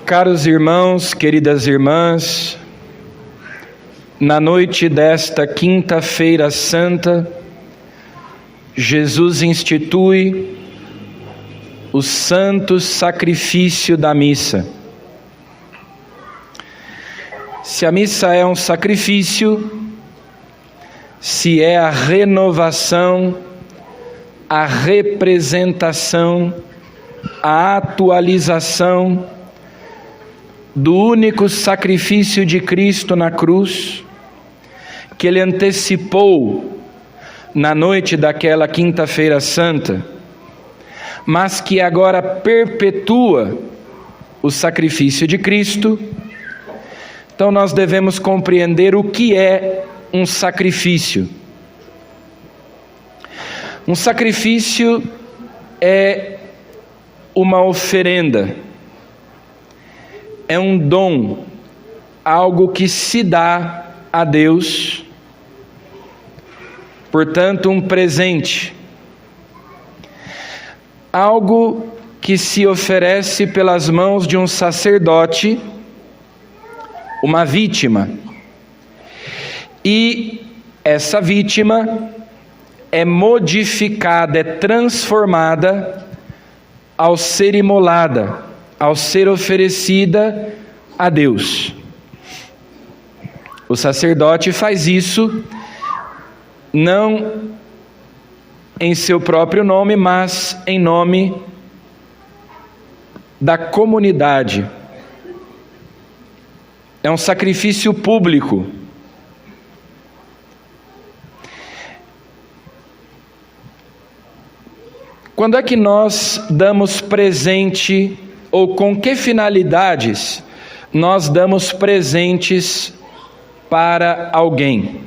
Caros irmãos, queridas irmãs, na noite desta quinta-feira santa, Jesus institui o santo sacrifício da missa. Se a missa é um sacrifício, se é a renovação, a representação, a atualização do único sacrifício de Cristo na cruz, que Ele antecipou na noite daquela quinta-feira santa, mas que agora perpetua o sacrifício de Cristo. Então nós devemos compreender o que é um sacrifício. Um sacrifício é uma oferenda, é um dom, algo que se dá a Deus, portanto um presente, algo que se oferece pelas mãos de um sacerdote, uma vítima, e essa vítima é modificada, é transformada ao ser imolada, ao ser oferecida a Deus. O sacerdote faz isso não em seu próprio nome, mas em nome da comunidade. É um sacrifício público. Quando é que nós damos presente, ou com que finalidades nós damos presentes para alguém?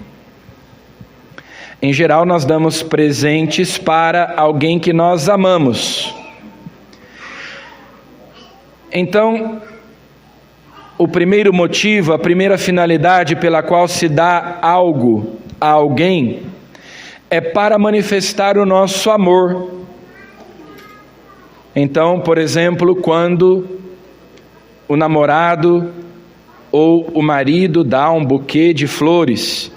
Em geral, nós damos presentes para alguém que nós amamos. Então, o primeiro motivo, a primeira finalidade pela qual se dá algo a alguém é para manifestar o nosso amor. Então, por exemplo, quando o namorado ou o marido dá um buquê de flores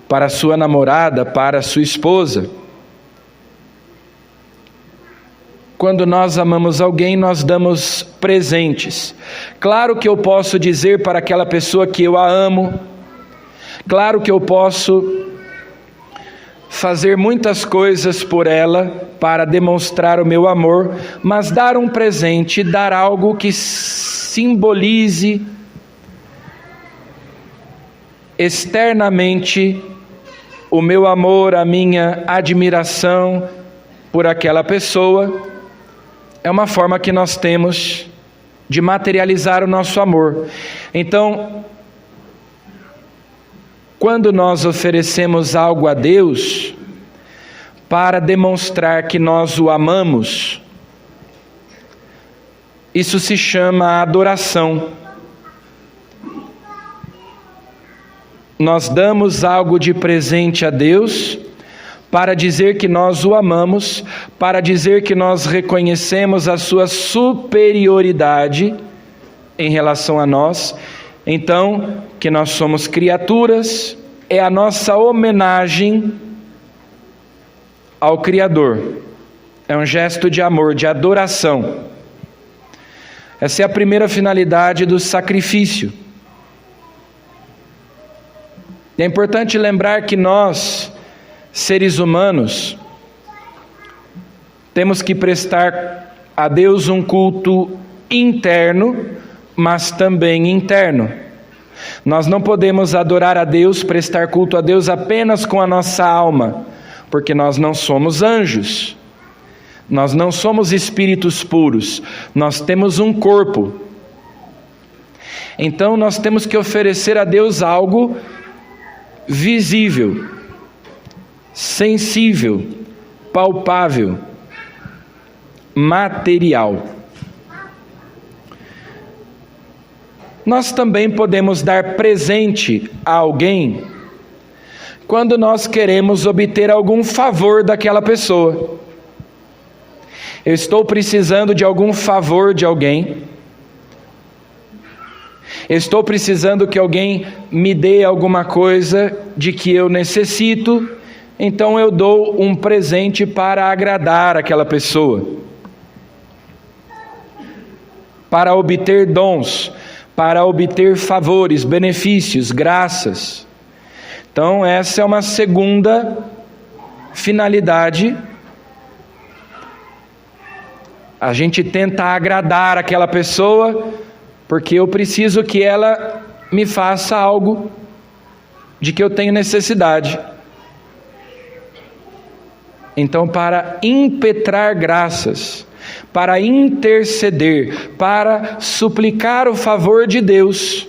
para a sua namorada, para a sua esposa. Quando nós amamos alguém, nós damos presentes. Claro que eu posso dizer para aquela pessoa que eu a amo, claro que eu posso fazer muitas coisas por ela para demonstrar o meu amor, mas dar um presente, dar algo que simbolize externamente o meu amor, a minha admiração por aquela pessoa, é uma forma que nós temos de materializar o nosso amor. Então, quando nós oferecemos algo a Deus para demonstrar que nós o amamos, isso se chama adoração. Nós damos algo de presente a Deus para dizer que nós o amamos, para dizer que nós reconhecemos a sua superioridade em relação a nós. Então, que nós somos criaturas, é a nossa homenagem ao Criador. É um gesto de amor, de adoração. Essa é a primeira finalidade do sacrifício. É importante lembrar que nós, seres humanos, temos que prestar a Deus um culto interno, mas também interno. Nós não podemos adorar a Deus, prestar culto a Deus apenas com a nossa alma, porque nós não somos anjos, nós não somos espíritos puros, nós temos um corpo. Então nós temos que oferecer a Deus algo visível, sensível, palpável, material. Nós também podemos dar presente a alguém quando nós queremos obter algum favor daquela pessoa. Eu estou precisando de algum favor de alguém, Estou precisando que alguém me dê alguma coisa de que eu necessito, então eu dou um presente para agradar aquela pessoa, para obter dons, para obter favores, benefícios, graças. Então essa é uma segunda finalidade. A gente tenta agradar aquela pessoa, porque eu preciso que ela me faça algo de que eu tenho necessidade. Então, para impetrar graças, para interceder, para suplicar o favor de Deus,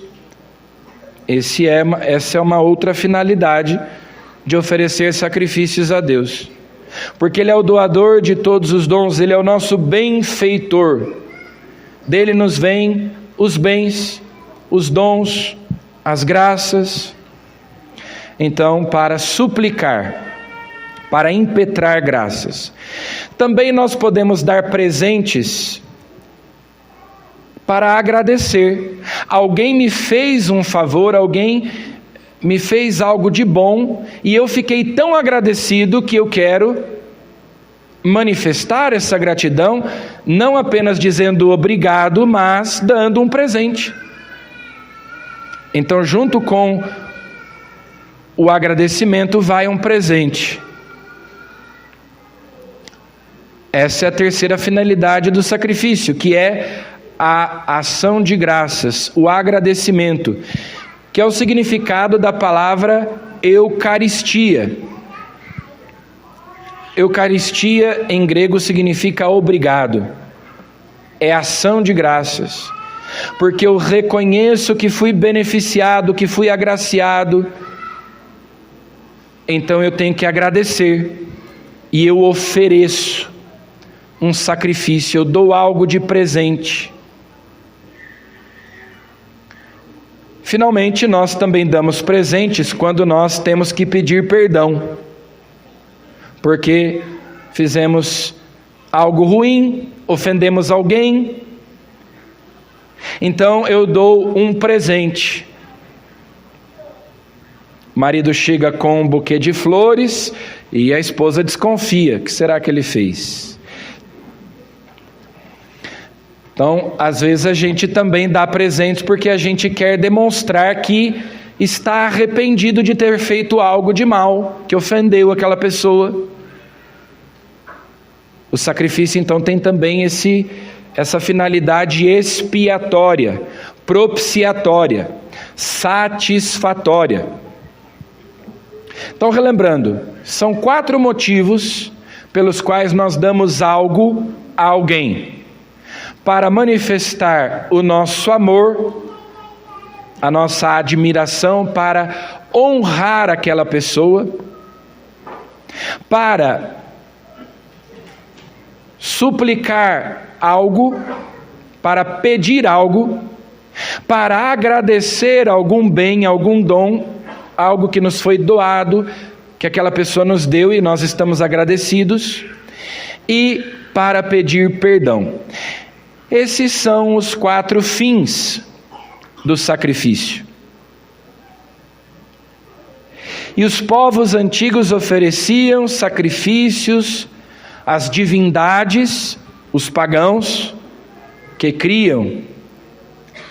essa é uma outra finalidade de oferecer sacrifícios a Deus. Porque Ele é o doador de todos os dons, Ele é o nosso benfeitor. Dele nos vêm os bens, os dons, as graças. Então, para suplicar, para impetrar graças. Também nós podemos dar presentes para agradecer. Alguém me fez um favor, alguém me fez algo de bom, e eu fiquei tão agradecido que eu quero manifestar essa gratidão, não apenas dizendo obrigado, mas dando um presente. Então, junto com o agradecimento vai um presente. Essa é a terceira finalidade do sacrifício, que é a ação de graças, o agradecimento, que é o significado da palavra Eucaristia. Eucaristia em grego significa obrigado, é ação de graças, porque eu reconheço que fui beneficiado, que fui agraciado, então eu tenho que agradecer, e eu ofereço um sacrifício, eu dou algo de presente. Finalmente, nós também damos presentes quando nós temos que pedir perdão, porque fizemos algo ruim, ofendemos alguém, então eu dou um presente. O marido chega com um buquê de flores e a esposa desconfia. O que será que ele fez? Então, às vezes a gente também dá presentes porque a gente quer demonstrar que está arrependido de ter feito algo de mal, que ofendeu aquela pessoa. O sacrifício, então, tem também essa finalidade expiatória, propiciatória, satisfatória. Então, relembrando, são 4 motivos pelos quais nós damos algo a alguém: para manifestar o nosso amor, a nossa admiração, para honrar aquela pessoa, para suplicar algo, para pedir algo, para agradecer algum bem, algum dom, algo que nos foi doado, que aquela pessoa nos deu e nós estamos agradecidos, e para pedir perdão. Esses são os 4 fins do sacrifício. E os povos antigos ofereciam sacrifícios às divindades, os pagãos, que criam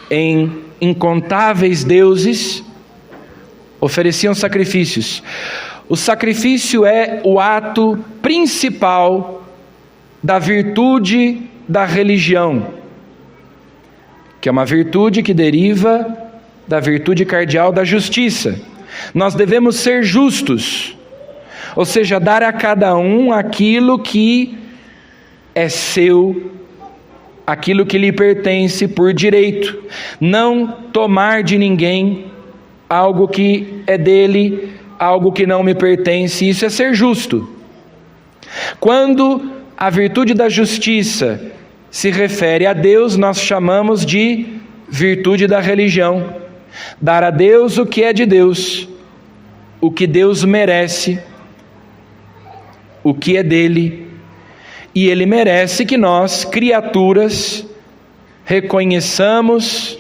em incontáveis deuses, ofereciam sacrifícios. O sacrifício é o ato principal da virtude da religião, que é uma virtude que deriva da virtude cardeal da justiça. Nós devemos ser justos, ou seja, dar a cada um aquilo que é seu, aquilo que lhe pertence por direito, não tomar de ninguém algo que é dele, algo que não me pertence. Isso é ser justo. Quando a virtude da justiça se refere a Deus, nós chamamos de virtude da religião. Dar a Deus o que é de Deus, o que Deus merece, o que é dele, e Ele merece que nós, criaturas, reconheçamos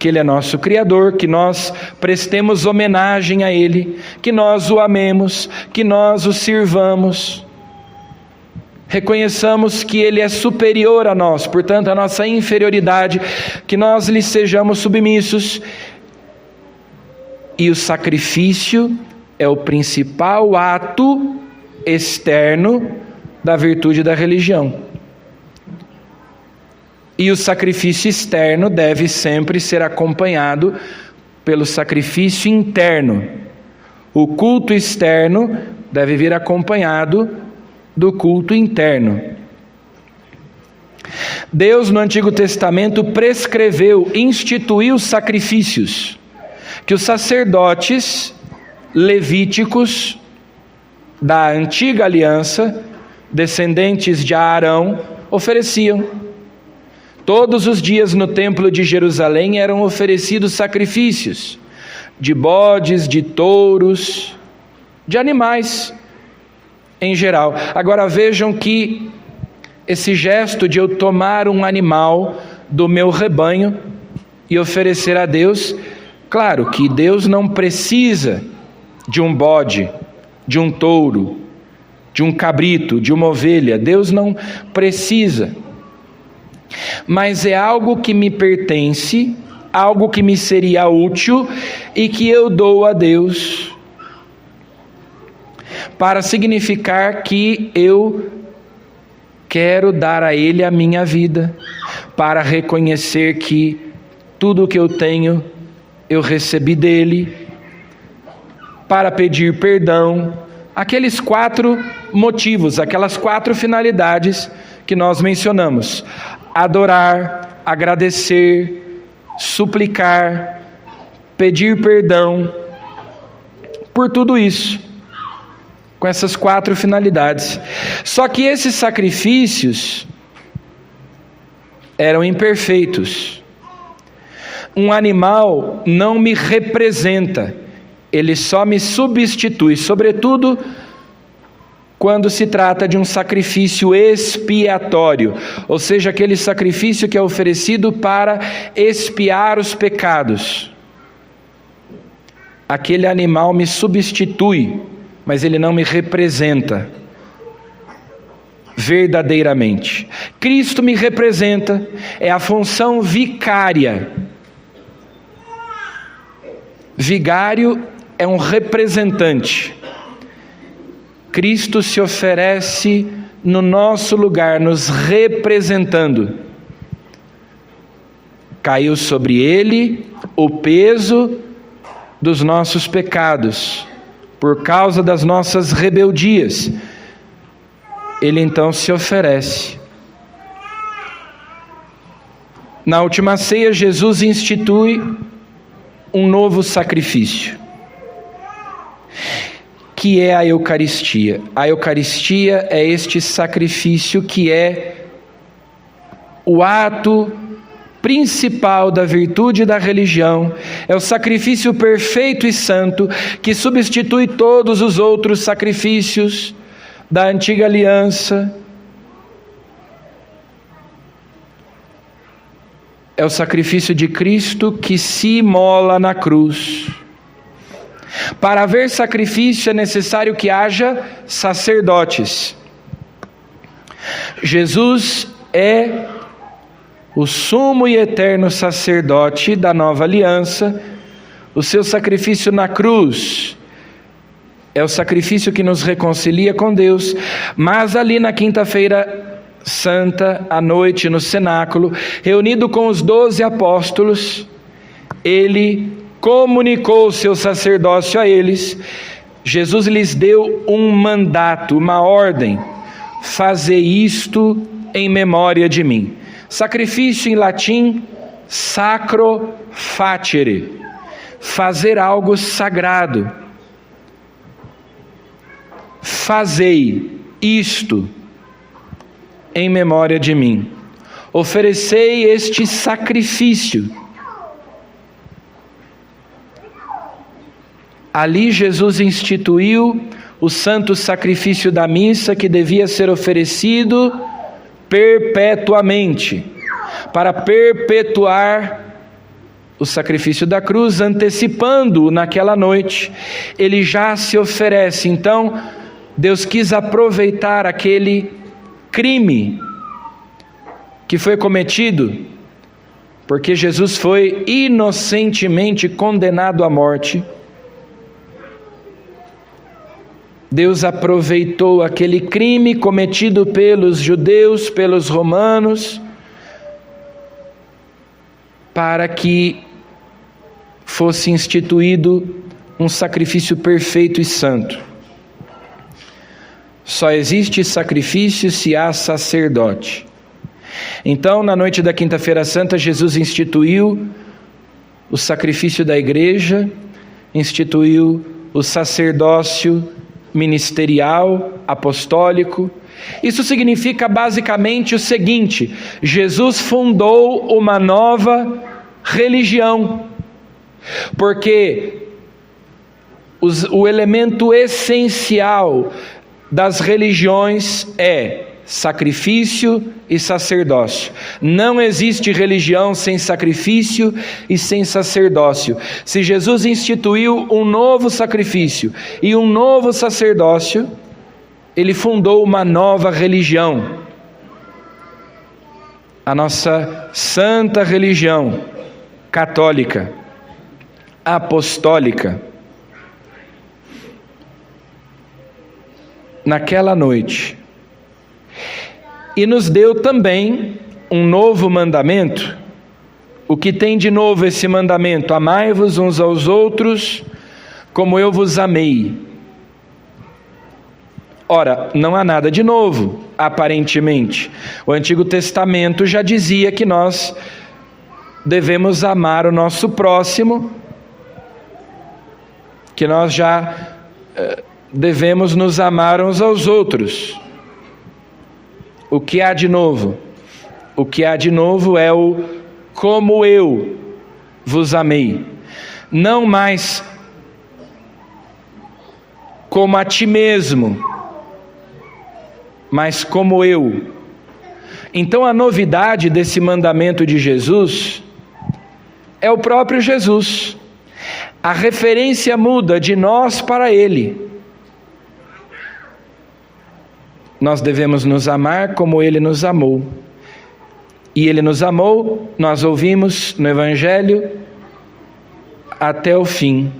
porque Ele é nosso Criador, que nós prestemos homenagem a Ele, que nós o amemos, que nós o sirvamos. Reconheçamos que Ele é superior a nós, portanto, a nossa inferioridade, que nós lhe sejamos submissos. E o sacrifício é o principal ato externo da virtude da religião. E o sacrifício externo deve sempre ser acompanhado pelo sacrifício interno. O culto externo deve vir acompanhado do culto interno. Deus, no Antigo Testamento, prescreveu, instituiu sacrifícios que os sacerdotes levíticos da antiga aliança, descendentes de Arão, ofereciam. Todos os dias no templo de Jerusalém eram oferecidos sacrifícios de bodes, de touros, de animais em geral. Agora vejam que esse gesto de eu tomar um animal do meu rebanho e oferecer a Deus, claro que Deus não precisa de um bode, de um touro, de um cabrito, de uma ovelha. Deus não precisa. Mas é algo que me pertence, algo que me seria útil e que eu dou a Deus para significar que eu quero dar a Ele a minha vida, para reconhecer que tudo o que eu tenho eu recebi dEle, para pedir perdão. Aqueles 4 motivos, aquelas 4 finalidades que nós mencionamos: adorar, agradecer, suplicar, pedir perdão, por tudo isso, com essas 4 finalidades. Só que esses sacrifícios eram imperfeitos. Um animal não me representa, ele só me substitui, sobretudo quando se trata de um sacrifício expiatório, ou seja, aquele sacrifício que é oferecido para expiar os pecados. Aquele animal me substitui, mas ele não me representa verdadeiramente. Cristo me representa, é a função vicária. Vigário é um representante. Cristo se oferece no nosso lugar, nos representando. Caiu sobre Ele o peso dos nossos pecados, por causa das nossas rebeldias. Ele então se oferece. Na última ceia, Jesus institui um novo sacrifício, que é a Eucaristia. A Eucaristia é este sacrifício que é o ato principal da virtude da religião, é o sacrifício perfeito e santo que substitui todos os outros sacrifícios da antiga aliança. É o sacrifício de Cristo que se imola na cruz. Para haver sacrifício é necessário que haja sacerdotes. Jesus é o sumo e eterno sacerdote da nova aliança. O seu sacrifício na cruz é o sacrifício que nos reconcilia com Deus. Mas ali na quinta-feira santa, à noite, no cenáculo, reunido com os 12 apóstolos, ele comunicou o seu sacerdócio a eles. Jesus lhes deu um mandato, uma ordem: fazer isto em memória de mim. Sacrifício em latim, sacro facere, fazer algo sagrado. Fazei isto em memória de mim. Oferecei este sacrifício. Ali Jesus instituiu o santo sacrifício da missa, que devia ser oferecido perpetuamente, para perpetuar o sacrifício da cruz, antecipando-o naquela noite, ele já se oferece. Então, Deus quis aproveitar aquele crime que foi cometido, porque Jesus foi inocentemente condenado à morte. Deus aproveitou aquele crime cometido pelos judeus, pelos romanos, para que fosse instituído um sacrifício perfeito e santo. Só existe sacrifício se há sacerdote. Então, na noite da Quinta-feira Santa, Jesus instituiu o sacrifício da igreja, instituiu o sacerdócio ministerial, apostólico. Isso significa basicamente o seguinte: Jesus fundou uma nova religião, porque o elemento essencial das religiões é sacrifício e sacerdócio. Não existe religião sem sacrifício e sem sacerdócio. Se Jesus instituiu um novo sacrifício e um novo sacerdócio, ele fundou uma nova religião, a nossa santa religião católica, apostólica. Naquela noite, e nos deu também um novo mandamento. O que tem de novo esse mandamento? Amai-vos uns aos outros como eu vos amei. Ora, não há nada de novo, aparentemente. O Antigo Testamento já dizia que nós devemos amar o nosso próximo, que nós já devemos nos amar uns aos outros. O que há de novo? O que há de novo é o como eu vos amei. Não mais como a ti mesmo, mas como eu. Então a novidade desse mandamento de Jesus é o próprio Jesus. A referência muda de nós para Ele. Nós devemos nos amar como Ele nos amou. E Ele nos amou, nós ouvimos no Evangelho, até o fim,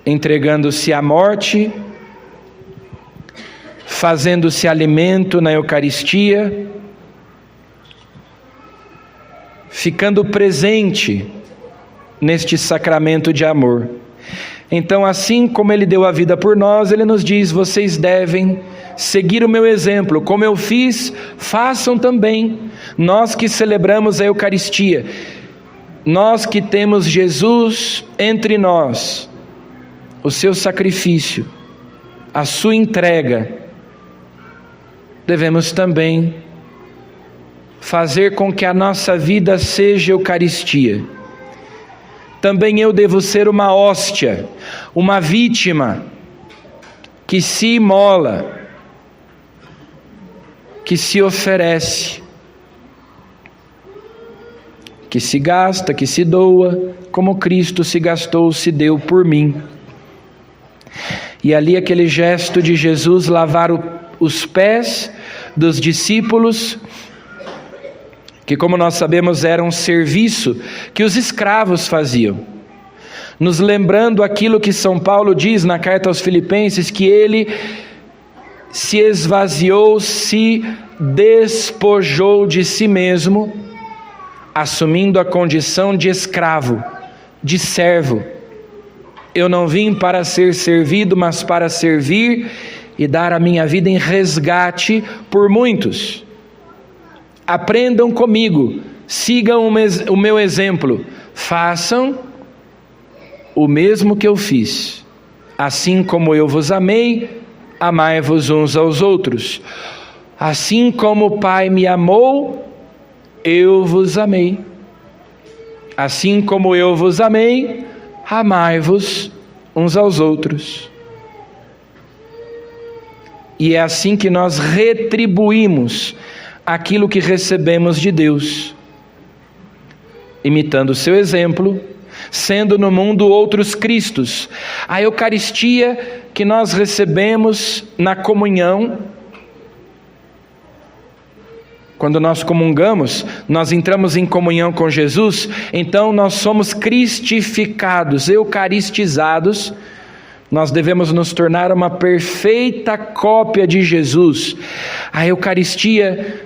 entregando-se à morte, fazendo-se alimento na Eucaristia, ficando presente neste sacramento de amor. Então, assim como Ele deu a vida por nós, Ele nos diz: vocês devem seguir o meu exemplo, como eu fiz, façam também. Nós que celebramos a Eucaristia, nós que temos Jesus entre nós, o seu sacrifício, a sua entrega, devemos também fazer com que a nossa vida seja Eucaristia. Também eu devo ser uma hóstia, uma vítima que se imola, que se oferece, que se gasta, que se doa, como Cristo se gastou, se deu por mim. E ali aquele gesto de Jesus lavar os pés dos discípulos, que, como nós sabemos, era um serviço que os escravos faziam, nos lembrando aquilo que São Paulo diz na carta aos Filipenses, que ele se esvaziou, se despojou de si mesmo, assumindo a condição de escravo, de servo. Eu não vim para ser servido, mas para servir e dar a minha vida em resgate por muitos. Aprendam comigo, sigam o meu exemplo, façam o mesmo que eu fiz. Assim como eu vos amei, amai-vos uns aos outros. Assim como o Pai me amou, eu vos amei. Assim como eu vos amei, amai-vos uns aos outros. E é assim que nós retribuímos aquilo que recebemos de Deus. imitando o seu exemplo, sendo no mundo outros Cristos. A Eucaristia que nós recebemos na comunhão, quando nós comungamos, nós entramos em comunhão com Jesus, então nós somos cristificados, eucaristizados. Nós devemos nos tornar uma perfeita cópia de Jesus. A Eucaristia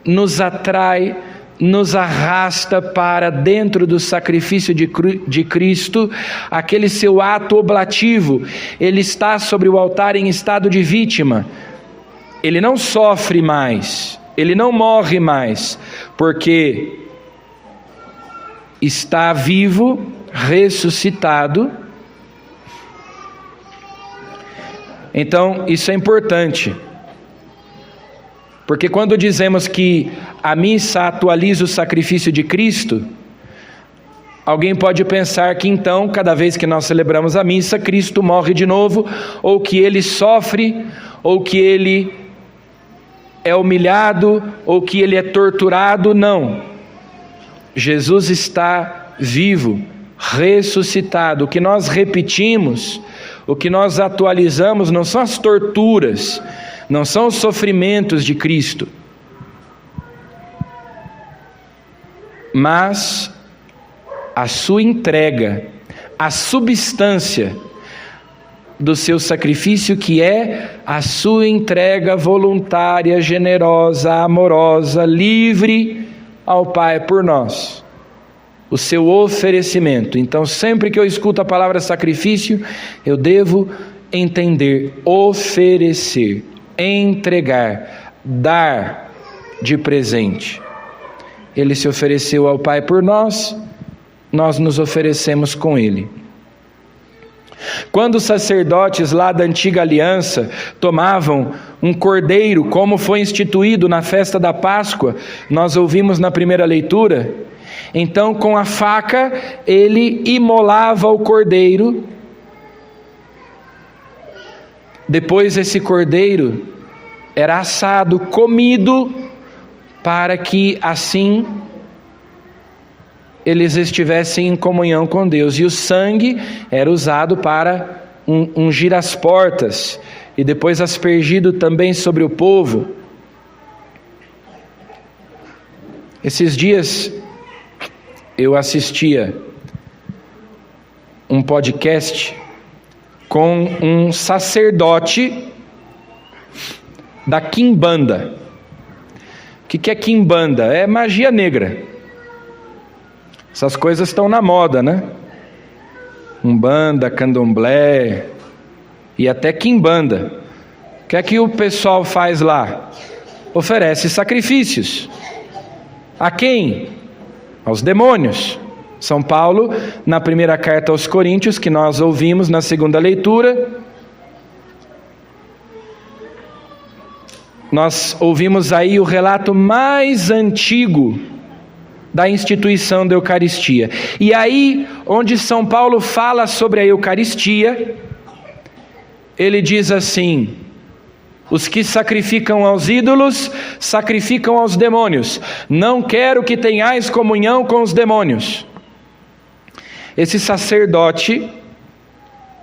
nos atrai, nos arrasta para dentro do sacrifício de Cristo, aquele seu ato oblativo. Ele está sobre o altar em estado de vítima. Ele não sofre mais, ele não morre mais, porque está vivo, ressuscitado. Então, isso é importante, porque quando dizemos que a missa atualiza o sacrifício de Cristo, alguém pode pensar que então, cada vez que nós celebramos a missa, Cristo morre de novo, ou que ele sofre, ou que ele é humilhado, ou que ele é torturado. Não. Jesus está vivo, ressuscitado. O que nós repetimos, o que nós atualizamos não são as torturas, não são os sofrimentos de Cristo, mas a sua entrega, a substância do seu sacrifício, que é a sua entrega voluntária, generosa, amorosa, livre ao Pai por nós. O seu oferecimento. Então, sempre que eu escuto a palavra sacrifício, eu devo entender: oferecer, entregar, dar de presente. Ele se ofereceu ao Pai por nós, nós nos oferecemos com Ele. Quando os sacerdotes lá da antiga aliança tomavam um cordeiro, como foi instituído na festa da Páscoa, nós ouvimos na primeira leitura, então com a faca ele imolava o cordeiro. Depois esse cordeiro era assado, comido, para que assim eles estivessem em comunhão com Deus. E o sangue era usado para ungir as portas e depois aspergido também sobre o povo. Esses dias eu assistia um podcast com um sacerdote da Quimbanda. O que é Quimbanda? É magia negra. Essas coisas estão na moda, né? Umbanda, candomblé e até Quimbanda. O que é que o pessoal faz lá? Oferece sacrifícios. A quem? Aos demônios. São Paulo, na primeira carta aos Coríntios, que nós ouvimos na segunda leitura, nós ouvimos aí o relato mais antigo da instituição da Eucaristia. E aí, onde São Paulo fala sobre a Eucaristia, ele diz assim: os que sacrificam aos ídolos, sacrificam aos demônios. Não quero que tenhais comunhão com os demônios. Esse sacerdote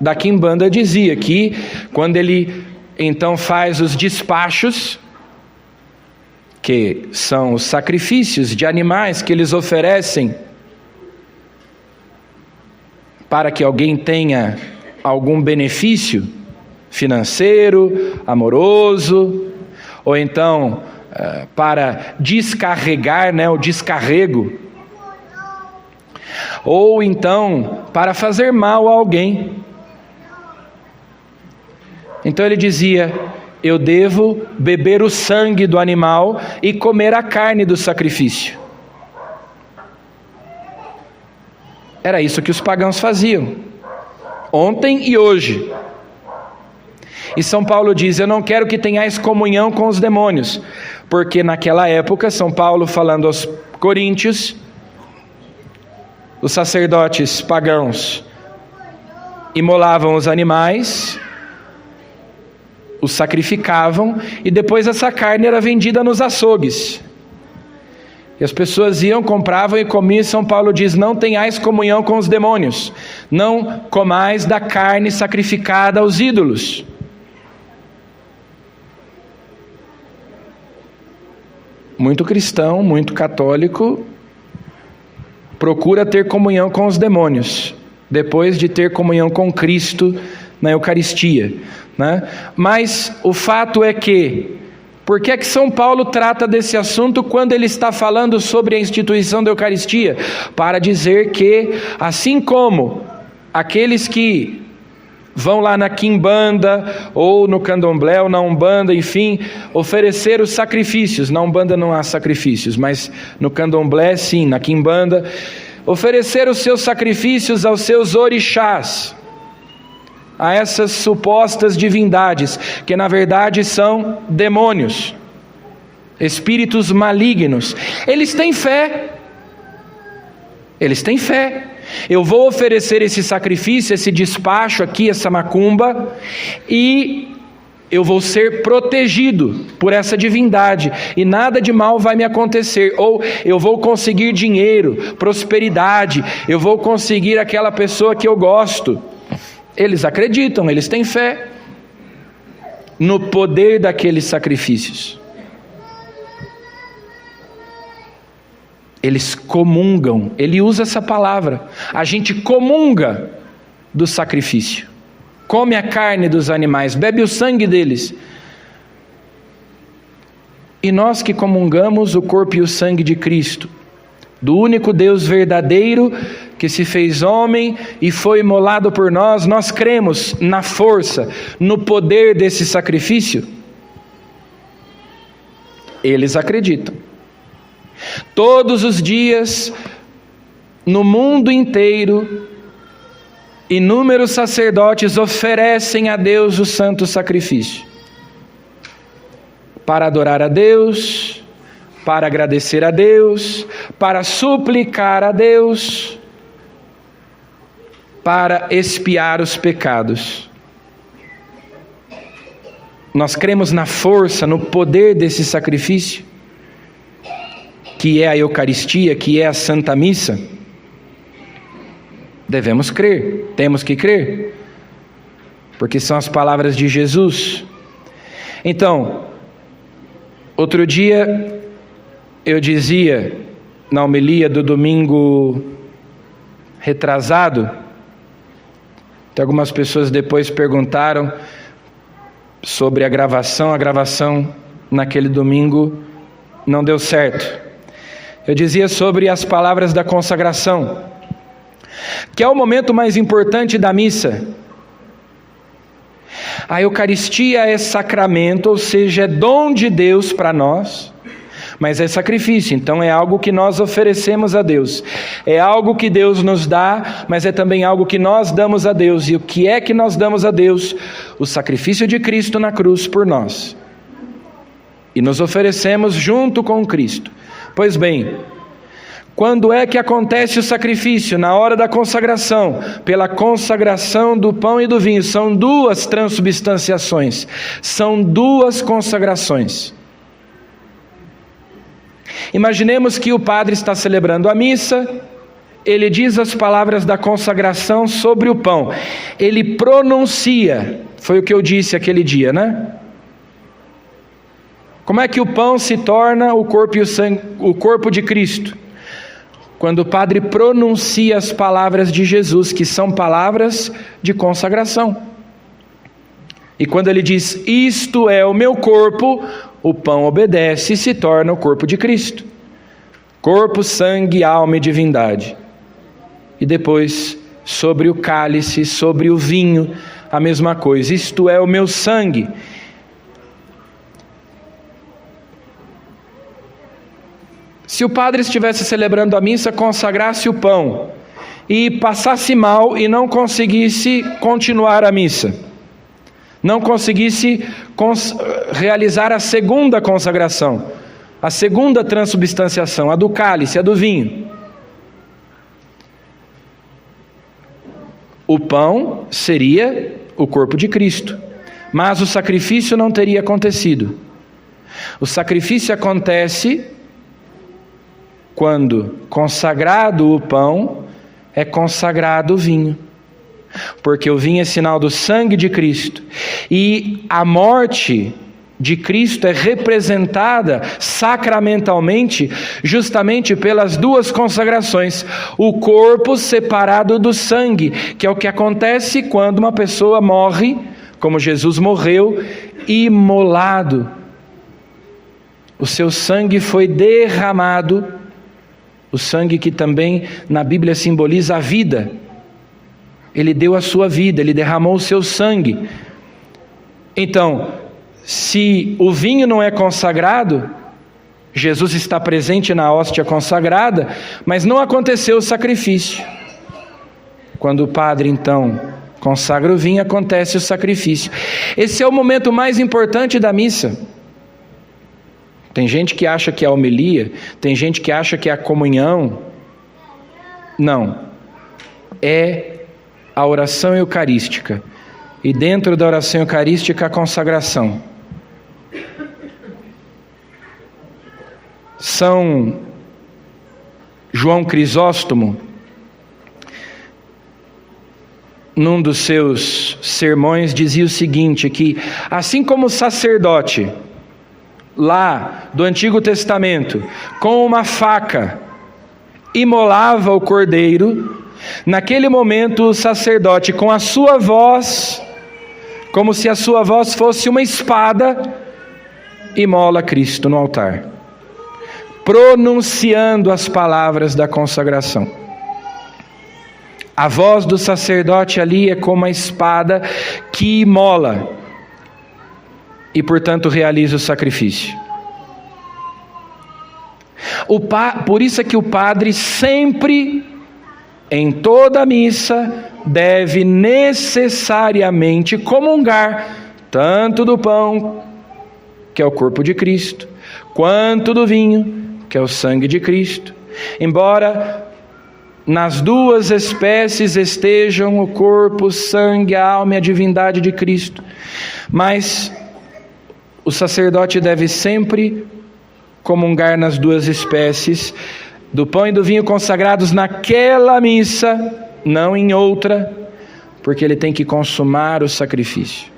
da Quimbanda dizia que quando ele então faz os despachos, que são os sacrifícios de animais que eles oferecem para que alguém tenha algum benefício financeiro, amoroso, ou então para descarregar, o descarrego, ou então para fazer mal a alguém. Então ele dizia: eu devo beber o sangue do animal e comer a carne do sacrifício. Era isso que os pagãos faziam, ontem e hoje. E São Paulo diz: eu não quero que tenhais comunhão com os demônios, porque naquela época, São Paulo falando aos coríntios, os sacerdotes pagãos imolavam os animais, os sacrificavam, e depois essa carne era vendida nos açougues. E as pessoas iam, compravam e comiam. São Paulo diz: não tenhais comunhão com os demônios, não comais da carne sacrificada aos ídolos. Muito cristão, muito católico, procura ter comunhão com os demônios, depois de ter comunhão com Cristo na Eucaristia, né? Mas o fato é que, por que é que São Paulo trata desse assunto quando ele está falando sobre a instituição da Eucaristia? Para dizer que, assim como aqueles que vão lá na quimbanda, ou no candomblé, ou na umbanda, enfim, oferecer os sacrifícios. Na umbanda não há sacrifícios, mas no candomblé sim, na quimbanda, oferecer os seus sacrifícios aos seus orixás, a essas supostas divindades, que na verdade são demônios, espíritos malignos. Eles têm fé. Eu vou oferecer esse sacrifício, esse despacho aqui, essa macumba, e eu vou ser protegido por essa divindade, e nada de mal vai me acontecer, ou eu vou conseguir dinheiro, prosperidade, eu vou conseguir aquela pessoa que eu gosto. Eles acreditam, eles têm fé no poder daqueles sacrifícios. Eles comungam, ele usa essa palavra, a gente comunga do sacrifício, come a carne dos animais, bebe o sangue deles. E nós que comungamos o corpo e o sangue de Cristo, do único Deus verdadeiro, que se fez homem e foi imolado por nós, nós cremos na força, no poder desse sacrifício? Eles acreditam. Todos os dias, no mundo inteiro, inúmeros sacerdotes oferecem a Deus o santo sacrifício, para adorar a Deus, para agradecer a Deus, para suplicar a Deus, para expiar os pecados. Nós cremos na força, no poder desse sacrifício, que é a Eucaristia, que é a Santa Missa. Devemos crer, temos que crer, porque são as palavras de Jesus. Então, outro dia eu dizia na homilia do domingo retrasado, que algumas pessoas depois perguntaram sobre a gravação naquele domingo não deu certo. Eu dizia sobre as palavras da consagração, que é o momento mais importante da missa. A Eucaristia é sacramento, ou seja, é dom de Deus para nós, mas é sacrifício, então é algo que nós oferecemos a Deus, é algo que Deus nos dá, mas é também algo que nós damos a Deus. E o que é que nós damos a Deus? O sacrifício de Cristo na cruz por nós, e nos oferecemos junto com Cristo. Pois bem, quando é que acontece o sacrifício? Na hora da consagração, pela consagração do pão e do vinho. São duas transubstanciações, são duas consagrações. Imaginemos que o padre está celebrando a missa, ele diz as palavras da consagração sobre o pão, ele pronuncia, foi o que eu disse aquele dia, né? Como é que o pão se torna o corpo e o sangue, o corpo de Cristo? Quando o padre pronuncia as palavras de Jesus, que são palavras de consagração. E quando ele diz, isto é o meu corpo, o pão obedece e se torna o corpo de Cristo. Corpo, sangue, alma e divindade. E depois, sobre o cálice, sobre o vinho, a mesma coisa. Isto é o meu sangue. Se o padre estivesse celebrando a missa, consagrasse o pão e passasse mal e não conseguisse continuar a missa, não conseguisse realizar a segunda consagração, a segunda transubstanciação, a do cálice, a do vinho, o pão seria o corpo de Cristo, mas o sacrifício não teria acontecido. O sacrifício acontece quando consagrado o pão, é consagrado o vinho. Porque o vinho é sinal do sangue de Cristo. E a morte de Cristo é representada sacramentalmente justamente pelas duas consagrações. O corpo separado do sangue, que é o que acontece quando uma pessoa morre, como Jesus morreu, imolado. O seu sangue foi derramado, o sangue que também na Bíblia simboliza a vida. Ele deu a sua vida, ele derramou o seu sangue. Então, se o vinho não é consagrado, Jesus está presente na hóstia consagrada, mas não aconteceu o sacrifício. Quando o padre então consagra o vinho, acontece o sacrifício. Esse é o momento mais importante da missa. Tem gente que acha que é a homilia, tem gente que acha que é a comunhão. Não. É a oração eucarística. E dentro da oração eucarística, a consagração. São João Crisóstomo, num dos seus sermões, dizia o seguinte, que assim como o sacerdote, lá do Antigo Testamento, com uma faca, imolava o cordeiro, naquele momento o sacerdote, com a sua voz, como se a sua voz fosse uma espada, imola Cristo no altar, pronunciando as palavras da consagração. A voz do sacerdote ali é como a espada que imola e, portanto, realiza o sacrifício. Por isso é que o padre sempre, em toda a missa, deve necessariamente comungar tanto do pão, que é o corpo de Cristo, quanto do vinho, que é o sangue de Cristo. Embora nas duas espécies estejam o corpo, o sangue, a alma e a divindade de Cristo, mas o sacerdote deve sempre comungar nas duas espécies, do pão e do vinho consagrados naquela missa, não em outra, porque ele tem que consumar o sacrifício.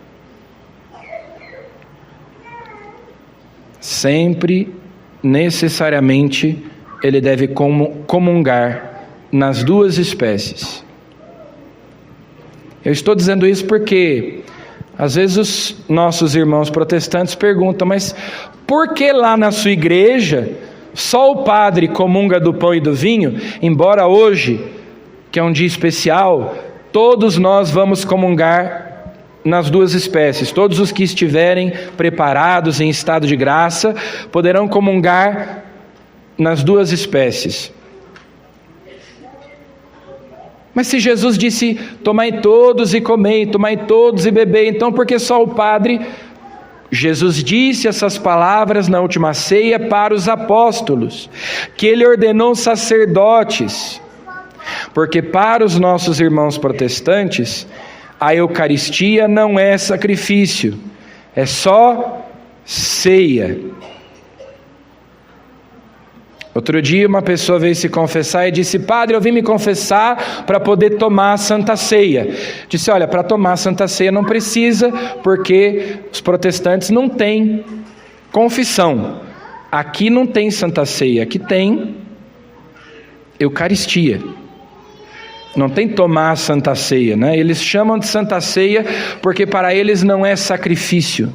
Sempre, necessariamente, ele deve comungar nas duas espécies. Eu estou dizendo isso porque às vezes os nossos irmãos protestantes perguntam, mas por que lá na sua igreja só o padre comunga do pão e do vinho, embora hoje, que é um dia especial, todos nós vamos comungar nas duas espécies. Todos os que estiverem preparados em estado de graça poderão comungar nas duas espécies. Mas se Jesus disse, tomai todos e comei, tomai todos e bebei, então por que só o padre? Jesus disse essas palavras na última ceia para os apóstolos, que ele ordenou sacerdotes, porque para os nossos irmãos protestantes, a Eucaristia não é sacrifício, é só ceia. Outro dia uma pessoa veio se confessar e disse, padre, eu vim me confessar para poder tomar a Santa Ceia. Disse, olha, para tomar a Santa Ceia não precisa, porque os protestantes não têm confissão. Aqui não tem Santa Ceia, aqui tem Eucaristia. Não tem tomar a Santa Ceia, né? Eles chamam de Santa Ceia porque para eles não é sacrifício.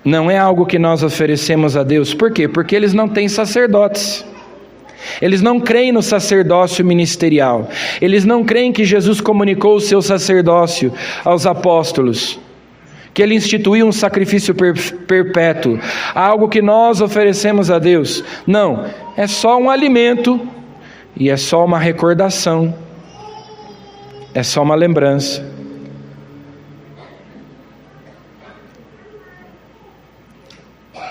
Não é algo que nós oferecemos a Deus. Por quê? Porque eles não têm sacerdotes. Eles não creem no sacerdócio ministerial. Eles não creem que Jesus comunicou o seu sacerdócio aos apóstolos, que ele instituiu um sacrifício perpétuo, algo que nós oferecemos a Deus. Não, é só um alimento e é só uma recordação, é só uma lembrança.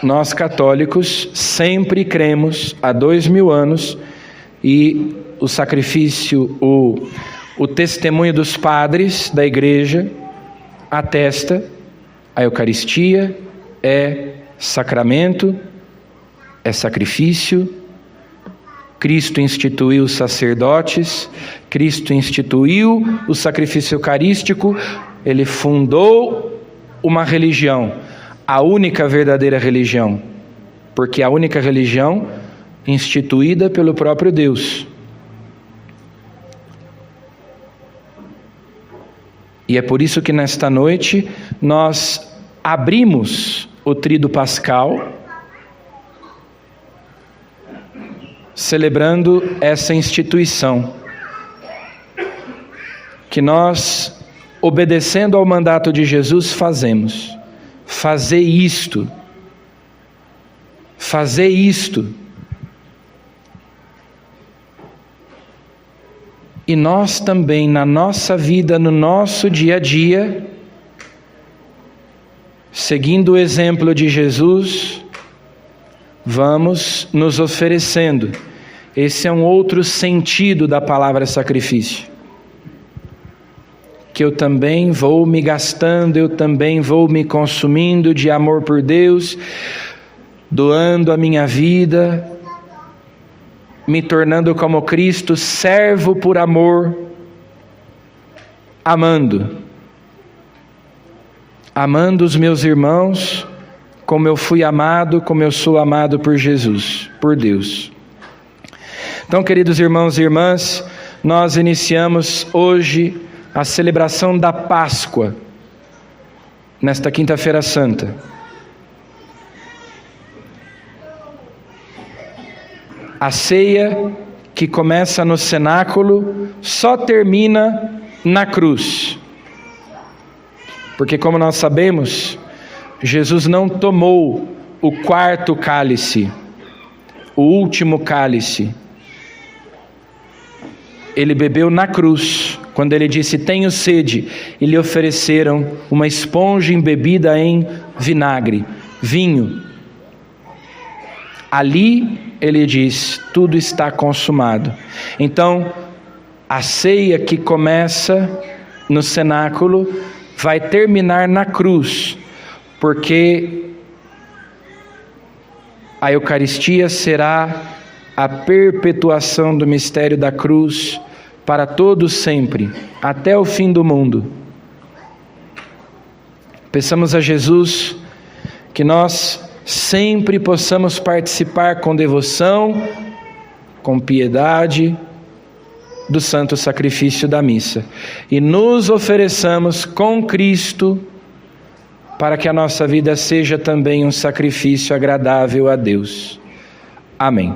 Nós católicos sempre cremos há 2000 anos e o sacrifício, o testemunho dos padres da igreja atesta, a Eucaristia é sacramento é sacrifício. Cristo instituiu os sacerdotes, Cristo instituiu o sacrifício eucarístico, Ele fundou uma religião, a única verdadeira religião, porque a única religião instituída pelo próprio Deus. E é por isso que nesta noite nós abrimos o Tríduo Pascal, celebrando essa instituição, que nós, obedecendo ao mandato de Jesus, fazemos. Fazer isto. Fazer isto. E nós também, na nossa vida, no nosso dia a dia, seguindo o exemplo de Jesus, vamos nos oferecendo. Esse é um outro sentido da palavra sacrifício. Que eu também vou me gastando, eu também vou me consumindo de amor por Deus, doando a minha vida, me tornando como Cristo, servo por amor, amando os meus irmãos, como eu fui amado, como eu sou amado por Jesus, por Deus. Então, queridos irmãos e irmãs, nós iniciamos hoje a celebração da Páscoa, nesta quinta-feira santa. A ceia que começa no cenáculo só termina na cruz. Porque, como nós sabemos, Jesus não tomou o quarto cálice, o último cálice. Ele bebeu na cruz, quando ele disse, tenho sede, e lhe ofereceram uma esponja embebida em vinagre, vinho. Ali ele diz, tudo está consumado. Então, a ceia que começa no cenáculo vai terminar na cruz, porque a Eucaristia será a perpetuação do mistério da cruz para todos sempre, até o fim do mundo. Peçamos a Jesus que nós sempre possamos participar com devoção, com piedade, do santo sacrifício da missa. E nos ofereçamos com Cristo para que a nossa vida seja também um sacrifício agradável a Deus. Amém.